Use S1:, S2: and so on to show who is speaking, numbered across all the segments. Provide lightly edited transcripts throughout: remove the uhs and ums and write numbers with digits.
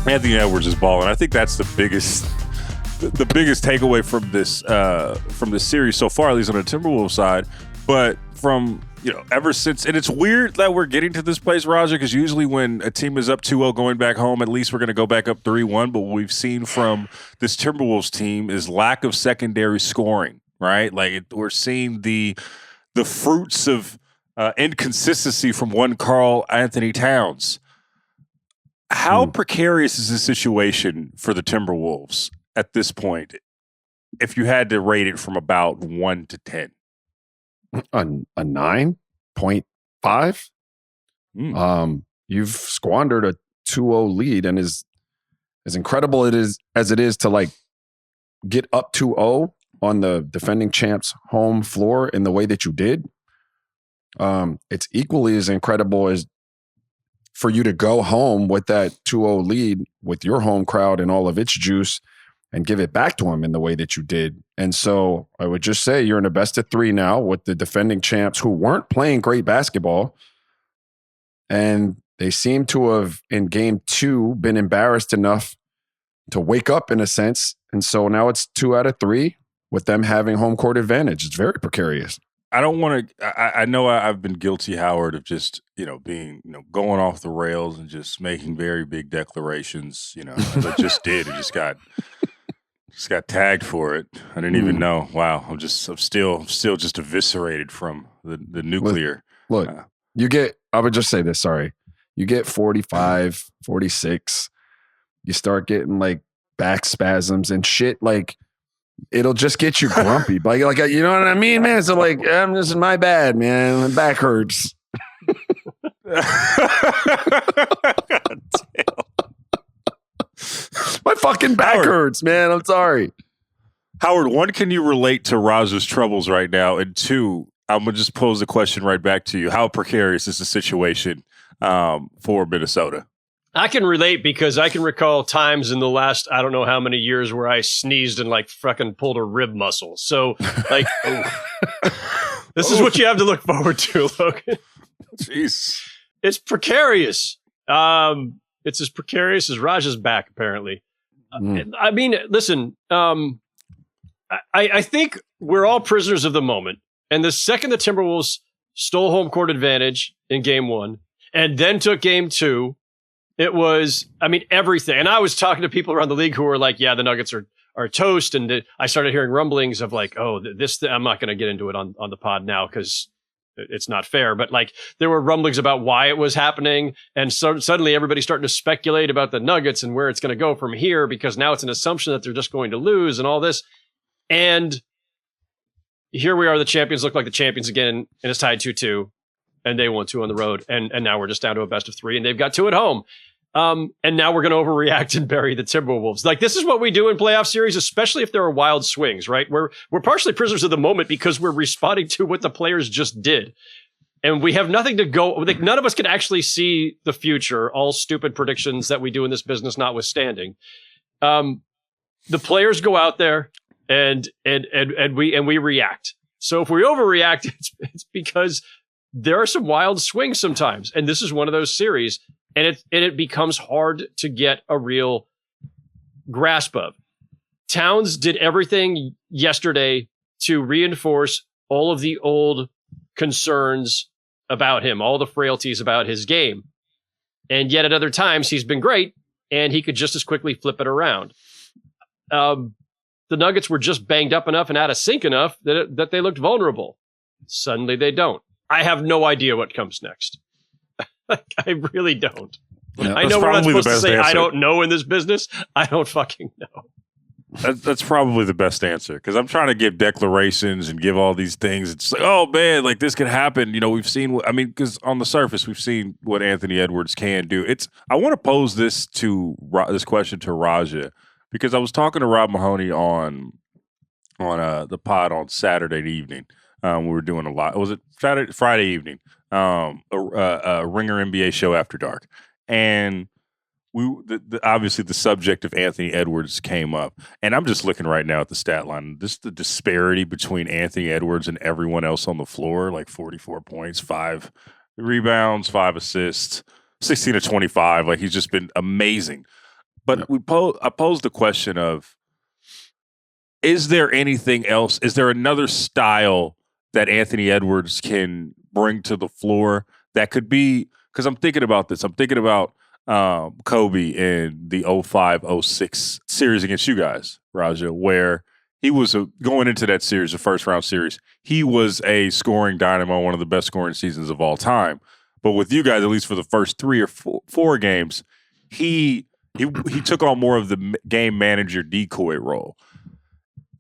S1: Anthony Edwards is balling. I think that's the biggest takeaway from this series so far, at least on the Timberwolves side. But from ever since, and it's weird that we're getting to this place, Raja, because usually when a team is up 2-0 going back home, at least we're going to go back up 3-1. But what we've seen from this Timberwolves team is lack of secondary scoring, right? We're seeing the fruits of inconsistency from one Karl Anthony Towns. How precarious is the situation for the Timberwolves at this point, if you had to rate it from about 1 to 10?
S2: A 9.5. You've squandered a 2-0 lead, and as incredible as it is to get up 2-0 on the defending champs' home floor in the way that you did, it's equally as incredible as for you to go home with that 2-0 lead with your home crowd and all of its juice and give it back to them in the way that you did. And so I would just say you're in a best of 3 now with the defending champs who weren't playing great basketball. And they seem to have, in game 2, been embarrassed enough to wake up in a sense. And so now it's 2 out of 3 with them having home court advantage. It's very precarious.
S1: I don't want to. I know I've been guilty, Howard, of just being going off the rails and just making very big declarations. As I just did. It just got tagged for it. I didn't even know. Wow, I'm still just eviscerated from the nuclear.
S2: Look, you get. I would just say this. Sorry, you get 45, 46. You start getting back spasms and shit. It'll just get you grumpy. You know what I mean, man? So this is my bad, man. My back hurts.
S1: God damn.
S2: My fucking back hurts, man. I'm sorry.
S1: Howard, 1, can you relate to Raja's troubles right now? And 2, I'm going to just pose the question right back to you. How precarious is the situation for Minnesota?
S3: I can relate because I can recall times in the last, I don't know how many years, where I sneezed and fucking pulled a rib muscle. So this is what you have to look forward to, Logan.
S1: Jeez.
S3: It's precarious. It's as precarious as Raja's back, apparently. I mean, listen, I think we're all prisoners of the moment. And the second the Timberwolves stole home court advantage in game 1 and then took game 2, it was, everything. And I was talking to people around the league who were like, yeah, the Nuggets are toast. And I started hearing rumblings of I'm not going to get into it on the pod now because it's not fair. But there were rumblings about why it was happening. And so suddenly everybody's starting to speculate about the Nuggets and where it's going to go from here, because now it's an assumption that they're just going to lose and all this. And here we are, the champions look like the champions again, and it's tied 2-2. And they won 2 on the road. And now we're just down to a best of 3, and they've got 2 at home. And now we're going to overreact and bury the Timberwolves. This is what we do in playoff series, especially if there are wild swings, right? We're partially prisoners of the moment because we're responding to what the players just did. And we have nothing to go. None of us can actually see the future, all stupid predictions that we do in this business notwithstanding. The players go out there and we react. So if we overreact, it's because there are some wild swings sometimes. And this is one of those series. And it becomes hard to get a real grasp of. Towns did everything yesterday to reinforce all of the old concerns about him, all the frailties about his game. And yet at other times, he's been great, and he could just as quickly flip it around. The Nuggets were just banged up enough and out of sync enough that they looked vulnerable. Suddenly they don't. I have no idea what comes next. I really don't. Yeah, I know we're not supposed to say answer. I don't know in this business. I don't fucking know.
S1: That's probably the best answer, because I'm trying to give declarations and give all these things. It's oh man, this could happen. We've seen. Because on the surface, we've seen what Anthony Edwards can do. I want to pose this question to Raja, because I was talking to Rob Mahoney on the pod on Saturday evening. We were doing a lot. Was it Friday evening? A Ringer NBA show after dark, and obviously the subject of Anthony Edwards came up, and I'm just looking right now at the stat line. Just the disparity between Anthony Edwards and everyone else on the floor, 44 points, 5 rebounds, 5 assists, 16 to 25. He's just been amazing. But I posed the question of, is there anything else? Is there another style that Anthony Edwards can bring to the floor that could be, because I'm thinking about this. I'm thinking about Kobe in the 05-06 series against you guys, Raja, where he was going into that series, the first round series, he was a scoring dynamo, one of the best scoring seasons of all time. But with you guys, at least for the first 3 or 4 games, he took on more of the game manager decoy role.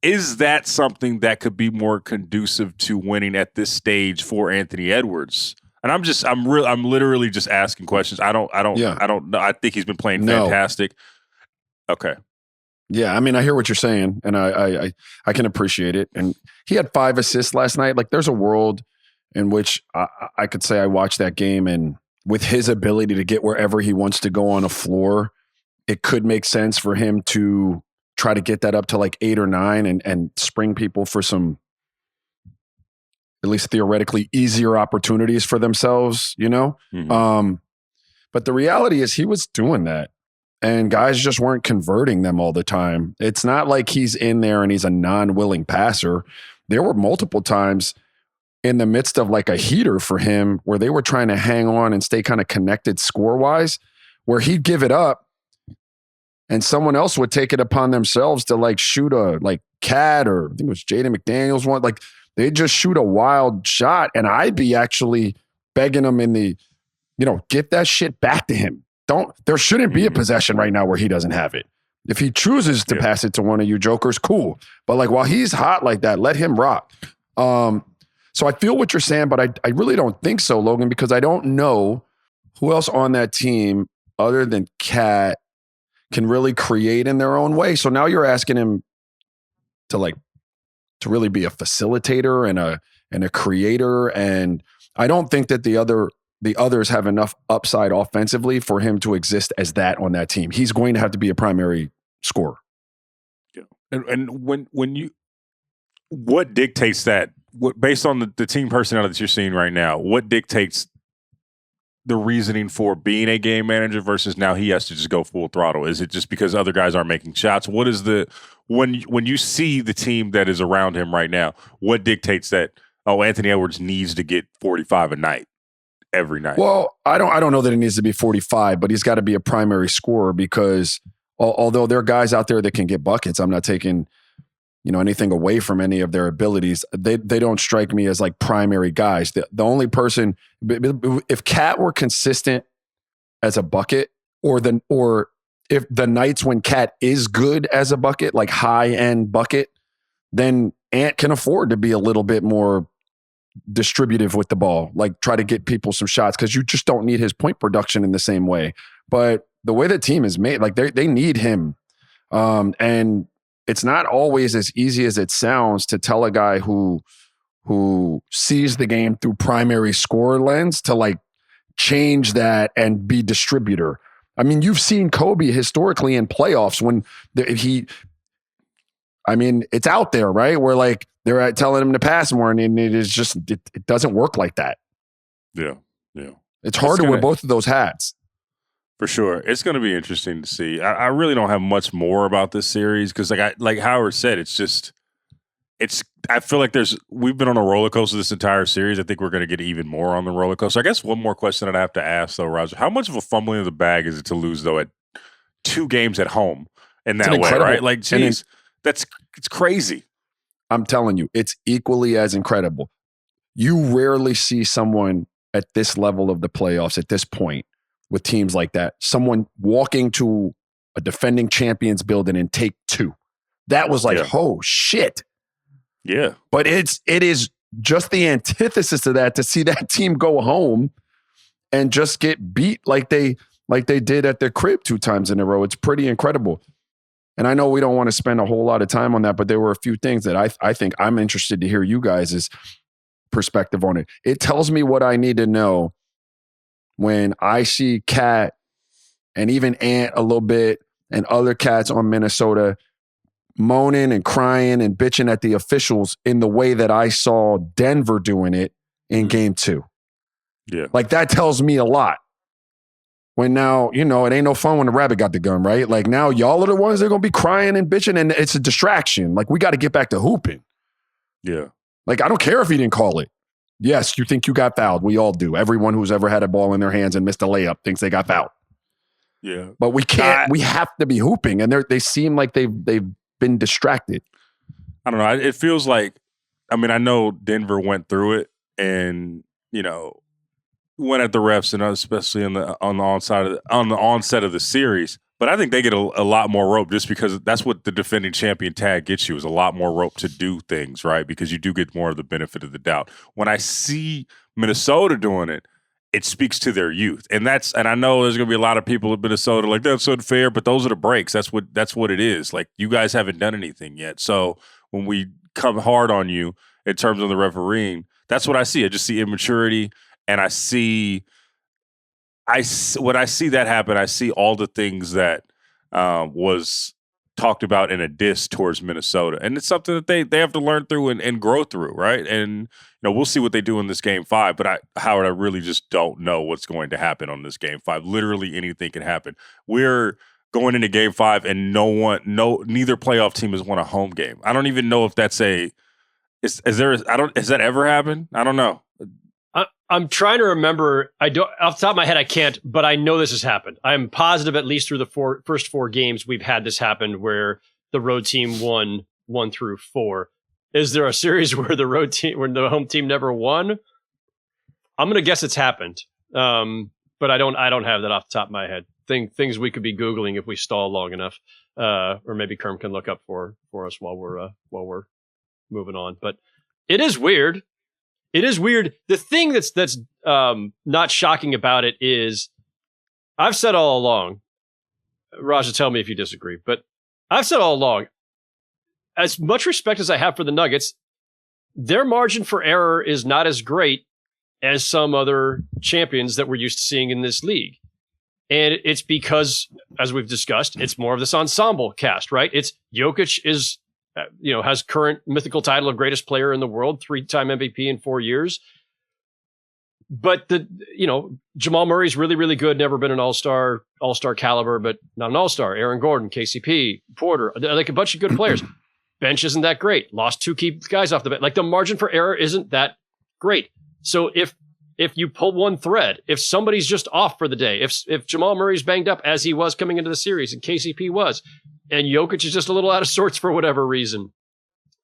S1: Is that something that could be more conducive to winning at this stage for Anthony Edwards? And I'm literally just asking questions. I don't know. I think he's been playing fantastic. Okay.
S2: Yeah, I mean, I hear what you're saying, and I can appreciate it. And he had 5 assists last night. Like, there's a world in which I could say I watched that game, and with his ability to get wherever he wants to go on a floor, it could make sense for him to try to get that up to like 8 or 9 and spring people for some, at least theoretically, easier opportunities for themselves, you know?
S1: Mm-hmm.
S2: But the reality is he was doing that, and guys just weren't converting them all the time. It's not like he's in there and he's a non-willing passer. There were multiple times in the midst of like a heater for him where they were trying to hang on and stay kind of connected score-wise, where he'd give it up and someone else would take it upon themselves to like shoot a like Cat, or I think it was Jaden McDaniels one. Like, they'd just shoot a wild shot, and I'd be actually begging them in the, get that shit back to him. There shouldn't be a possession right now where he doesn't have it. If he chooses to pass it to one of you jokers, cool. But like, while he's hot like that, let him rock. So I feel what you're saying, but I really don't think so, Logan, because I don't know who else on that team other than Cat can really create in their own way. So now you're asking him to really be a facilitator and a creator. And I don't think that the others have enough upside offensively for him to exist as that on that team. He's going to have to be a primary scorer.
S1: Yeah. And what dictates that? Based on the team personnel that you're seeing right now, what dictates the reasoning for being a game manager versus now he has to just go full throttle? Is it just because other guys aren't making shots? What is when you see the team that is around him right now, what dictates that, Anthony Edwards needs to get 45 a night every night?
S2: Well, I don't know that it needs to be 45, but he's got to be a primary scorer, because although there are guys out there that can get buckets, I'm not taking anything away from any of their abilities. They don't strike me as like primary guys. The only person, if Cat were consistent as a bucket, or if the nights when Cat is good as a bucket, like high end bucket, then Ant can afford to be a little bit more distributive with the ball, like try to get people some shots, because you just don't need his point production in the same way. But the way the team is made, like they need him. And it's not always as easy as it sounds to tell a guy who sees the game through primary scorer lens to like change that and be distributor. I mean, you've seen Kobe historically in playoffs when it's out there, right? Where like they're telling him to pass more, and it is just, it doesn't work like that.
S1: Yeah. Yeah.
S2: It's hard to wear both of those hats.
S1: For sure. It's going to be interesting to see. I really don't have much more about this series because like Howard said, I feel like we've been on a roller coaster this entire series. I think we're going to get even more on the roller coaster. I guess one more question that I have to ask though, Roger, how much of a fumbling of the bag is it to lose though at 2 games at home in that way, right? Like, geez, it's crazy.
S2: I'm telling you, it's equally as incredible. You rarely see someone at this level of the playoffs at this point with teams like that, someone walking to a defending champions building and take 2. That was like, oh shit.
S1: Yeah.
S2: But it is just the antithesis to that, to see that team go home and just get beat like they did at their crib 2 times in a row. It's pretty incredible. And I know we don't want to spend a whole lot of time on that, but there were a few things that I think I'm interested to hear you guys' perspective on it. It tells me what I need to know when I see Cat and even Ant a little bit and other cats on Minnesota moaning and crying and bitching at the officials in the way that I saw Denver doing it in game 2.
S1: Yeah.
S2: Like, that tells me a lot. when now, it ain't no fun when the rabbit got the gun, right? Like now y'all are the ones that are going to be crying and bitching and it's a distraction. Like we got to get back to hooping.
S1: Yeah.
S2: Like I don't care if he didn't call it. Yes, you think you got fouled. We all do. Everyone who's ever had a ball in their hands and missed a layup thinks they got fouled.
S1: Yeah.
S2: But we can't, we have to be hooping and they seem like they've been distracted.
S1: I don't know. It feels like, I mean, I know Denver went through it and, went at the refs and especially on the onset of the series. But I think they get a lot more rope just because that's what the defending champion tag gets you, is a lot more rope to do things, right? Because you do get more of the benefit of the doubt. When I see Minnesota doing it, it speaks to their youth. And I know there's going to be a lot of people in Minnesota like, that's unfair, but those are the breaks. That's what it is. Like, you guys haven't done anything yet. So when we come hard on you in terms of the refereeing, that's what I see. I just see immaturity. And when I see that happen, I see all the things that was talked about in a diss towards Minnesota. And it's something that they have to learn through and grow through, right? And we'll see what they do in this Game 5, but Howard, I really just don't know what's going to happen on this Game 5. Literally anything can happen. We're going into Game 5 and neither playoff team has won a home game. I don't even know if that's has that ever happened? I don't know.
S3: I'm trying to remember. I don't, off the top of my head, I can't, but I know this has happened. I'm positive at least through the first four games we've had this happen where the road team won 1 through 4. Is there a series where the home team never won? I'm going to guess it's happened. But I don't have that off the top of my head. Things we could be Googling if we stall long enough. Or maybe Kerm can look up for us while we're moving on. But it is weird. It is weird. The thing that's not shocking about it is, I've said all along, Raja, tell me if you disagree, but I've said all along, as much respect as I have for the Nuggets, their margin for error is not as great as some other champions that we're used to seeing in this league. And it's because, as we've discussed, it's more of this ensemble cast, right? It's Jokic is has current mythical title of greatest player in the world, 3-time MVP in 4 years. But Jamal Murray's really, really good. Never been an all-star caliber, but not an all-star. Aaron Gordon, KCP, Porter, like a bunch of good players. Bench isn't that great. Lost 2 key guys off the bench. Like, the margin for error isn't that great. So if you pull one thread, if somebody's just off for the day, if Jamal Murray's banged up as he was coming into the series and KCP was, and Jokic is just a little out of sorts for whatever reason,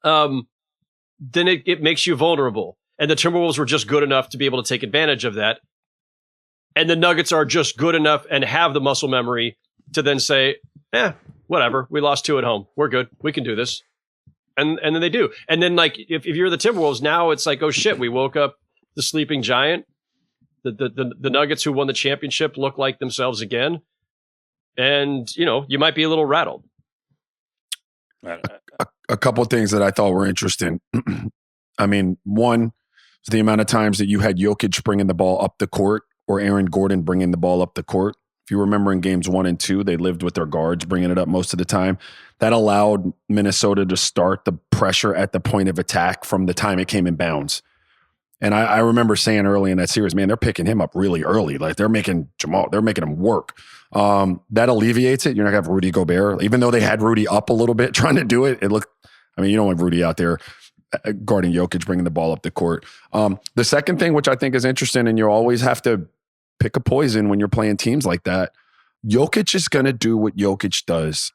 S3: then it makes you vulnerable. And the Timberwolves were just good enough to be able to take advantage of that. And the Nuggets are just good enough and have the muscle memory to then say, whatever, we lost 2 at home. We're good. We can do this. And then they do. And then, like, if you're the Timberwolves, now it's like, oh shit, we woke up the sleeping giant. The Nuggets who won the championship look like themselves again. And, you might be a little rattled.
S2: A couple of things that I thought were interesting. I mean, one, the amount of times that you had Jokic bringing the ball up the court or Aaron Gordon bringing the ball up the court. If you remember in games 1 and 2, they lived with their guards bringing it up most of the time. That allowed Minnesota to start the pressure at the point of attack from the time it came in bounds. And I remember saying early in that series, man, they're picking him up really early. Like, they're making him work. That alleviates it. You're not going to have Rudy Gobert. Even though they had Rudy up a little bit trying to do it, you don't want Rudy out there guarding Jokic, bringing the ball up the court. The second thing, which I think is interesting, and you always have to pick a poison when you're playing teams like that, Jokic is going to do what Jokic does.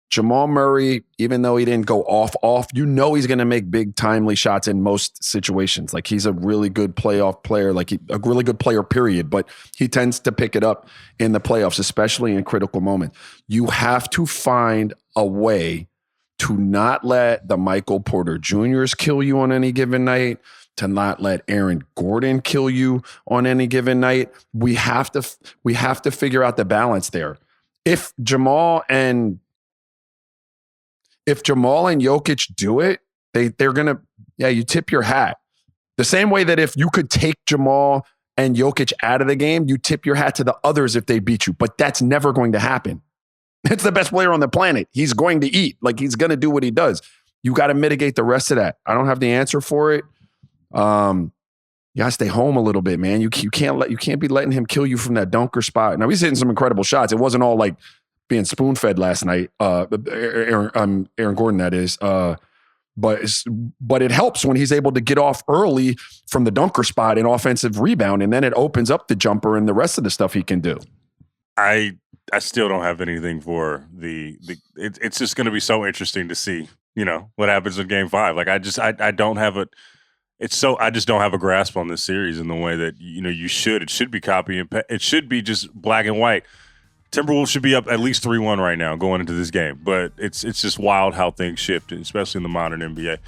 S2: Jamal Murray, even though he didn't go off, he's going to make big, timely shots in most situations. Like, he's a really good playoff player, a really good player, period. But he tends to pick it up in the playoffs, especially in critical moments. You have to find a way to not let the Michael Porter Jr.'s kill you on any given night, to not let Aaron Gordon kill you on any given night. We have to figure out the balance there. If Jamal and Jokic do it, they're going to, you tip your hat. The same way that if you could take Jamal and Jokic out of the game, you tip your hat to the others if they beat you. But that's never going to happen. It's the best player on the planet. He's going to eat. Like, he's going to do what he does. You got to mitigate the rest of that. I don't have the answer for it. you gotta stay home a little bit, man. You can't be letting him kill you from that dunker spot. Now he's hitting some incredible shots. It wasn't all like being spoon fed last night. Aaron Gordon, that is. But it helps when he's able to get off early from the dunker spot and offensive rebound, and then it opens up the jumper and the rest of the stuff he can do.
S1: I still don't have anything for it's just going to be so interesting to see, what happens in Game 5. Like I don't have I just don't have a grasp on this series in the way that you should. It should be copy and it should be just black and white. Timberwolves should be up at least 3-1 right now going into this game, but it's just wild how things shift, especially in the modern NBA.